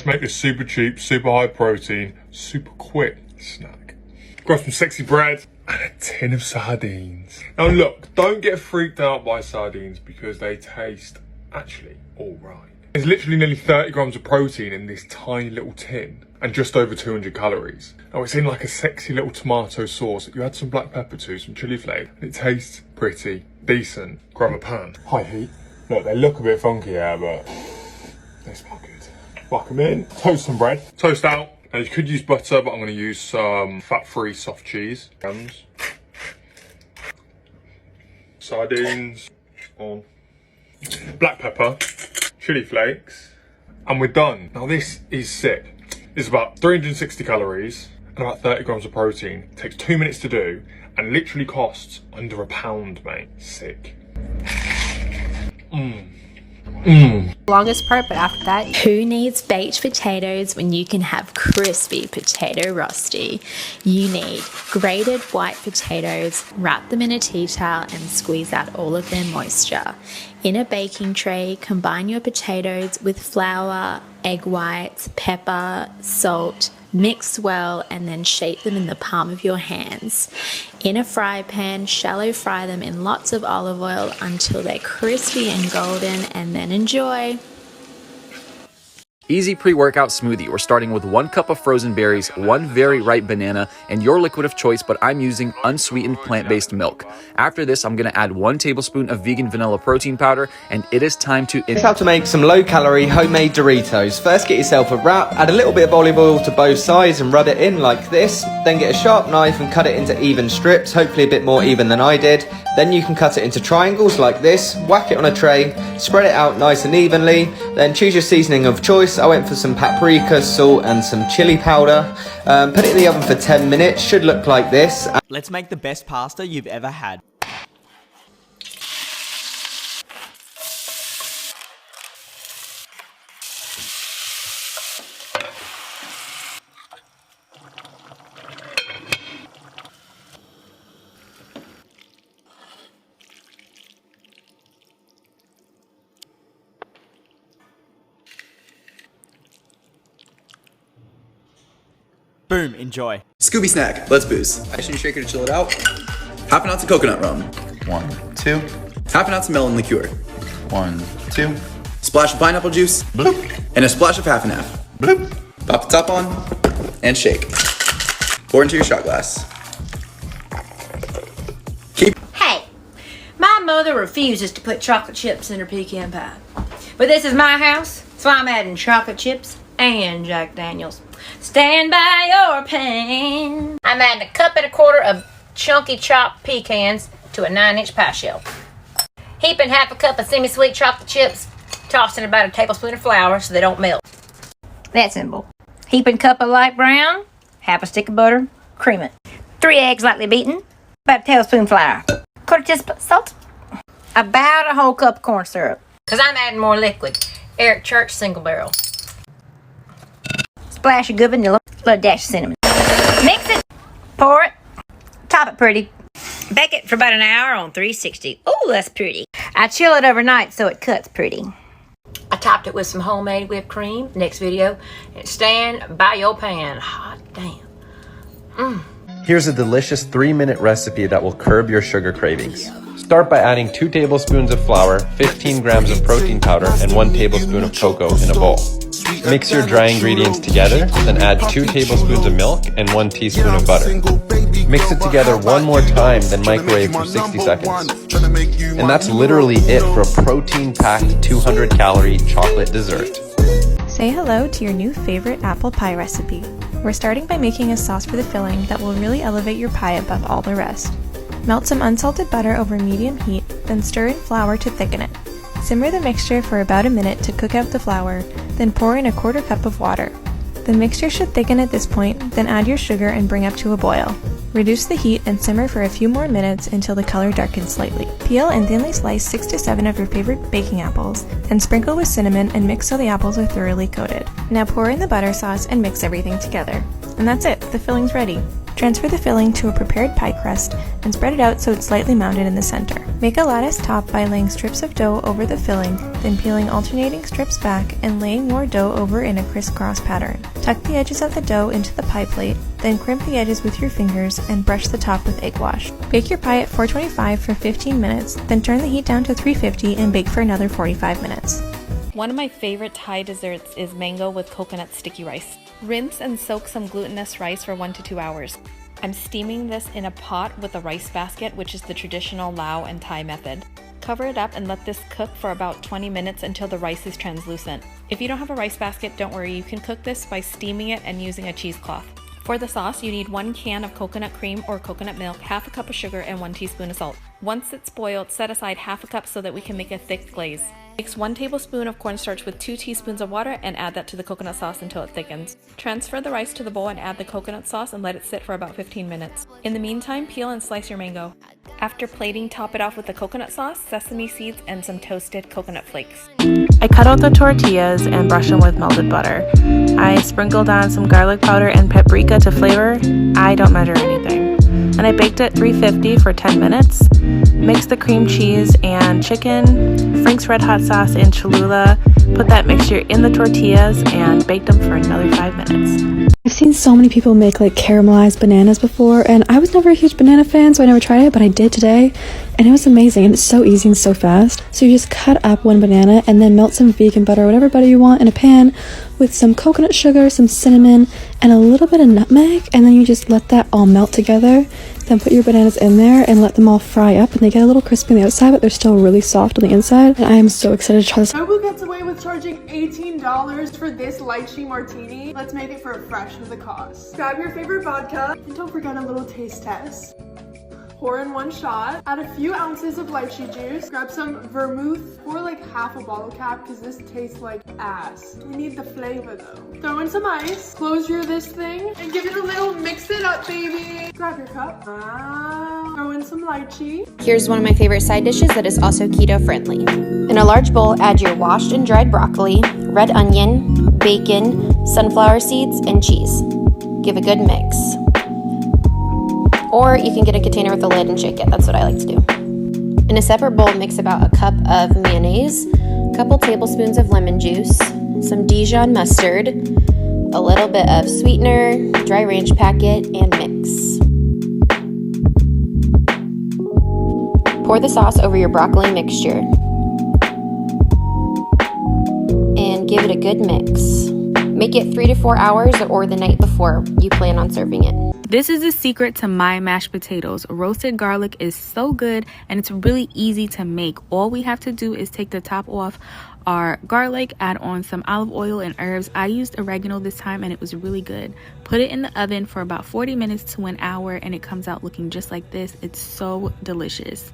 make this super cheap, super high protein, super quick snack. Got some sexy bread and a tin of sardines. Now look, don't get freaked out by sardines because they taste actually alright. There's literally nearly 30 grams of protein in this tiny little tin and just over 200 calories. Now it's in like a sexy little tomato sauce that you add some black pepper to, some chili flake, and it tastes pretty decent. Grab a pan, high heat. Look, they look a bit funky here, but they smell good. Whack them in, toast some bread, toast out. Now you could use butter, but I'm gonna use some fat-free soft cheese. Sardines on, black pepper, chili flakes, and we're done. Now this is sick. It's about 360 calories and about 30 grams of protein. It takes 2 minutes to do and literally costs under £1, mate. Sick. Longest part, but after that, who needs baked potatoes when you can have crispy potato rosti? You need grated white potatoes, wrap them in a tea towel and squeeze out all of their moisture. In a baking tray, combine your potatoes with flour, egg whites, pepper, salt, mix well and then shape them in the palm of your hands. In a fry pan, shallow fry them in lots of olive oil until they're crispy and golden, and then enjoy. Easy pre-workout smoothie. We're starting with 1 cup of frozen berries, 1 very ripe banana, and your liquid of choice, but I'm using unsweetened plant-based milk. After this, I'm gonna add 1 tablespoon of vegan vanilla protein powder, and it is time to... Here's how to make some low-calorie homemade Doritos. First, get yourself a wrap, add a little bit of olive oil to both sides and rub it in like this. Then get a sharp knife and cut it into even strips, hopefully a bit more even than I did. Then you can cut it into triangles like this, whack it on a tray, spread it out nice and evenly, then choose your seasoning of choice. I went for some paprika, salt and some chili powder. Put it in the oven for 10 minutes, should look like this. Let's make the best pasta you've ever had. Boom, enjoy. Scooby snack, let's boost. Icing shaker to chill it out. Half an ounce of coconut rum. 1, 2. Half an ounce of melon liqueur. 1, 2. Splash of pineapple juice. Bloop. And a splash of half and half. Bloop. Pop the top on and shake. Pour into your shot glass. Hey, my mother refuses to put chocolate chips in her pecan pie. But this is my house, so I'm adding chocolate chips and Jack Daniels. Stand by your pan. I'm adding 1.25 cups of chunky chopped pecans to a 9-inch pie shell. Heaping 1/2 cup of semi-sweet chocolate chips, tossing about a tablespoon of flour so they don't melt. That's simple. Heaping cup of light brown, 1/2 stick of butter, cream it. 3 eggs lightly beaten, about a tablespoon flour. 1/4 teaspoon salt, about a whole cup of corn syrup. Cause I'm adding more liquid. Eric Church single barrel. Splash of good vanilla, a little dash of cinnamon. Mix it, pour it, top it pretty. Bake it for about an hour on 360. Oh, that's pretty. I chill it overnight so it cuts pretty. I topped it with some homemade whipped cream. Next video. And stand by your pan. Hot damn. Here's a delicious 3-minute recipe that will curb your sugar cravings. Start by adding 2 tablespoons of flour, 15 grams of protein powder, and 1 tablespoon of cocoa in a bowl. Mix your dry ingredients together, then add 2 tablespoons of milk and 1 teaspoon of butter. Mix it together one more time, then microwave for 60 seconds. And that's literally it for a protein-packed 200-calorie chocolate dessert. Say hello to your new favorite apple pie recipe. We're starting by making a sauce for the filling that will really elevate your pie above all the rest. Melt some unsalted butter over medium heat, then stir in flour to thicken it. Simmer the mixture for about a minute to cook out the flour, then pour in 1/4 cup of water. The mixture should thicken at this point, then add your sugar and bring up to a boil. Reduce the heat and simmer for a few more minutes until the color darkens slightly. Peel and thinly slice 6 to 7 of your favorite baking apples, and sprinkle with cinnamon and mix so the apples are thoroughly coated. Now pour in the butter sauce and mix everything together. And that's it, the filling's ready. Transfer the filling to a prepared pie crust and spread it out so it's slightly mounded in the center. Make a lattice top by laying strips of dough over the filling, then peeling alternating strips back and laying more dough over in a crisscross pattern. Tuck the edges of the dough into the pie plate, then crimp the edges with your fingers and brush the top with egg wash. Bake your pie at 425 for 15 minutes, then turn the heat down to 350 and bake for another 45 minutes. One of my favorite Thai desserts is mango with coconut sticky rice. Rinse and soak some glutinous rice for 1 to 2 hours. I'm steaming this in a pot with a rice basket, which is the traditional Lao and Thai method. Cover it up and let this cook for about 20 minutes until the rice is translucent. If you don't have a rice basket, don't worry, you can cook this by steaming it and using a cheesecloth. For the sauce, you need 1 can of coconut cream or coconut milk, half a cup of sugar, and 1 teaspoon of salt. Once it's boiled, set aside half a cup so that we can make a thick glaze. Mix 1 tablespoon of cornstarch with 2 teaspoons of water and add that to the coconut sauce until it thickens. Transfer the rice to the bowl and add the coconut sauce and let it sit for about 15 minutes. In the meantime, peel and slice your mango. After plating, top it off with the coconut sauce, sesame seeds, and some toasted coconut flakes. I cut out the tortillas and brush them with melted butter. I sprinkled on some garlic powder and paprika to flavor. I don't measure anything. And I baked at 350 for 10 minutes. Mix the cream cheese and chicken, Frank's Red Hot sauce and Cholula. Put that mixture in the tortillas and baked them for another 5 minutes. I've seen so many people make like caramelized bananas before, and I was never a huge banana fan, so I never tried it, but I did today, and it was amazing, and it's so easy and so fast. So you just cut up 1 banana and then melt some vegan butter, whatever butter you want, in a pan with some coconut sugar, some cinnamon, and a little bit of nutmeg, and then you just let that all melt together. Then put your bananas in there and let them all fry up, and they get a little crispy on the outside, but they're still really soft on the inside, and I am so excited to try this. Nobu gets away with charging $18 for this lychee martini. Let's make it for a fraction of the cost. Grab your favorite vodka, and don't forget a little taste test. Pour in 1 shot, add a few ounces of lychee juice, grab some vermouth, pour like half a bottle cap because this tastes like ass. We need the flavor though. Throw in some ice, close this thing, and give it a little mix it up, baby. Grab your cup. Throw in some lychee. Here's one of my favorite side dishes that is also keto friendly. In a large bowl, add your washed and dried broccoli, red onion, bacon, sunflower seeds, and cheese. Give a good mix. Or you can get a container with a lid and shake it. That's what I like to do. In a separate bowl, mix about a cup of mayonnaise, a couple tablespoons of lemon juice, some Dijon mustard, a little bit of sweetener, dry range packet, and mix. Pour the sauce over your broccoli mixture and give it a good mix. Make it 3 to 4 hours or the night before you plan on serving it. This is the secret to my mashed potatoes. Roasted garlic is so good and it's really easy to make. All we have to do is take the top off our garlic, add on some olive oil and herbs. I used oregano this time and it was really good. Put it in the oven for about 40 minutes to 1 hour and it comes out looking just like this. It's so delicious.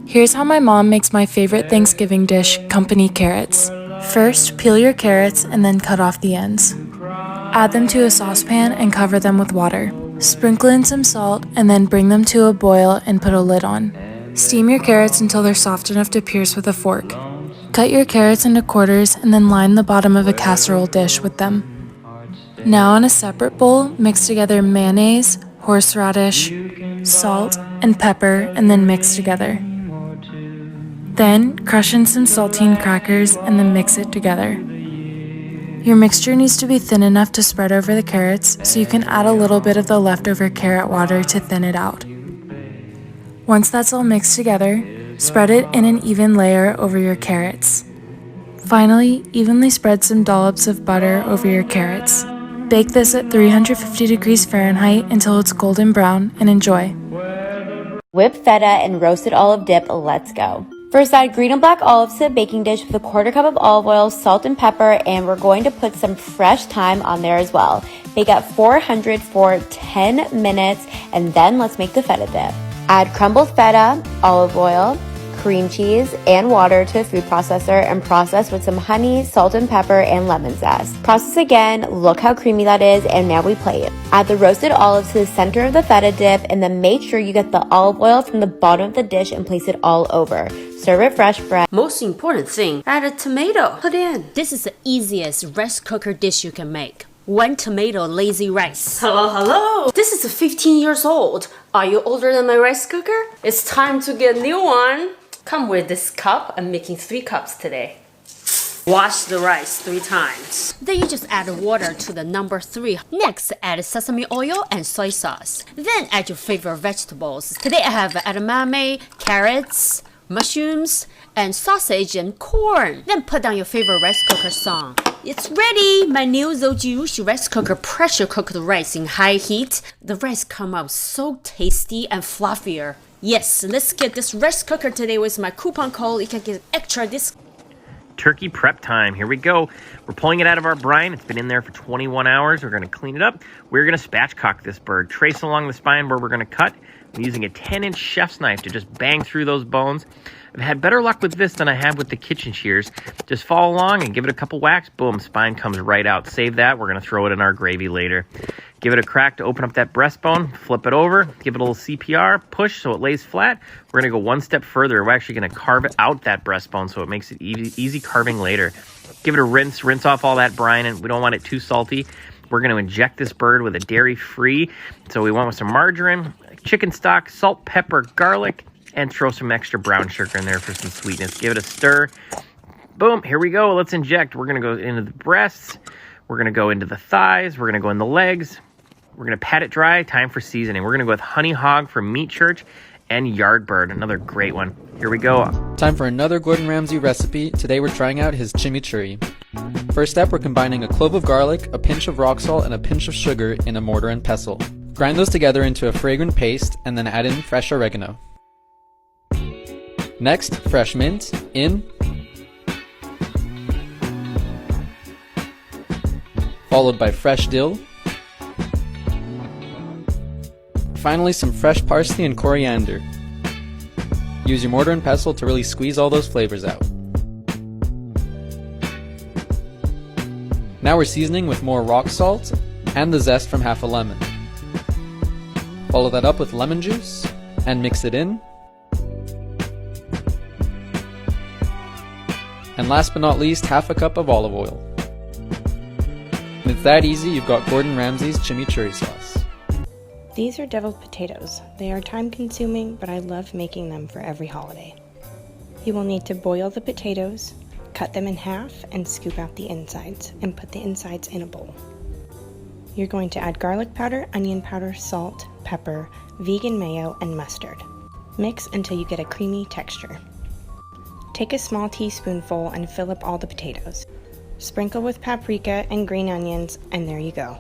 Here's how my mom makes my favorite Thanksgiving dish, company carrots. First, peel your carrots and then cut off the ends. Add them to a saucepan and cover them with water. Sprinkle in some salt and then bring them to a boil and put a lid on. Steam your carrots until they're soft enough to pierce with a fork. Cut your carrots into quarters and then line the bottom of a casserole dish with them. Now in a separate bowl, mix together mayonnaise, horseradish, salt, and pepper, and then mix together. Then crush in some saltine crackers and then mix it together. Your mixture needs to be thin enough to spread over the carrots, so you can add a little bit of the leftover carrot water to thin it out. Once that's all mixed together, spread it in an even layer over your carrots. Finally, evenly spread some dollops of butter over your carrots. Bake this at 350 degrees Fahrenheit until it's golden brown and enjoy. Whip feta and roasted olive dip, let's go. First, add green and black olives to a baking dish with a 1/4 cup of olive oil, salt, and pepper, and we're going to put some fresh thyme on there as well. Bake at 400 for 10 minutes, and then let's make the feta dip. Add crumbled feta, olive oil, cream cheese, and water to a food processor and process with some honey, salt and pepper, and lemon zest. Process again, look how creamy that is, and now we plate. Add the roasted olives to the center of the feta dip, and then make sure you get the olive oil from the bottom of the dish and place it all over. Serve it fresh bread. Most important thing, add a tomato. Put in. This is the easiest rice cooker dish you can make. 1 tomato lazy rice. Hello. This is 15 years old. Are you older than my rice cooker? It's time to get a new one. Come with this cup. I'm making 3 cups today. Wash the rice 3 times. Then you just add water to the number 3. Next, add sesame oil and soy sauce. Then add your favorite vegetables. Today I have edamame, carrots, mushrooms, and sausage and corn. Then put down your favorite rice cooker song. It's ready! My new Zojirushi rice cooker pressure cooked the rice in high heat. The rice come out so tasty and fluffier. Yes, let's get this rice cooker today with my coupon code. You can get extra discount. Turkey prep time. Here we go. We're pulling it out of our brine. It's been in there for 21 hours. We're going to clean it up. We're going to spatchcock this bird. Trace along the spine where we're going to cut. I'm using a 10-inch chef's knife to just bang through those bones. I've had better luck with this than I have with the kitchen shears. Just follow along and give it a couple whacks. Boom, spine comes right out. Save that. We're going to throw it in our gravy later. Give it a crack to open up that breastbone. Flip it over. Give it a little CPR. Push so it lays flat. We're going to go one step further. We're actually going to carve out that breastbone so it makes it easy carving later. Give it a rinse. Rinse off all that brine, and we don't want it too salty. We're going to inject this bird with a dairy-free. So we went with some margarine, chicken stock, salt, pepper, garlic, and throw some extra brown sugar in there for some sweetness. Give it a stir. Boom, here we go. Let's inject. We're going to go into the breasts. We're going to go into the thighs. We're going to go in the legs. We're going to pat it dry. Time for seasoning. We're going to go with honey hog from Meat Church and Yardbird, another great one. Here we go. Time for another Gordon Ramsay recipe. Today we're trying out his chimichurri. First step, we're combining a clove of garlic, a pinch of rock salt, and a pinch of sugar in a mortar and pestle. Grind those together into a fragrant paste and then add in fresh oregano. Next, fresh mint in, followed by fresh dill. Finally, some fresh parsley and coriander. Use your mortar and pestle to really squeeze all those flavors out. Now we're seasoning with more rock salt and the zest from half a lemon. Follow that up with lemon juice and mix it in. And last but not least, half a cup of olive oil. And it's that easy, you've got Gordon Ramsay's chimichurri sauce. These are deviled potatoes. They are time consuming, but I love making them for every holiday. You will need to boil the potatoes, cut them in half, and scoop out the insides, and put the insides in a bowl. You're going to add garlic powder, onion powder, salt, pepper, vegan mayo, and mustard. Mix until you get a creamy texture. Take a small teaspoonful and fill up all the potatoes. Sprinkle with paprika and green onions, and there you go.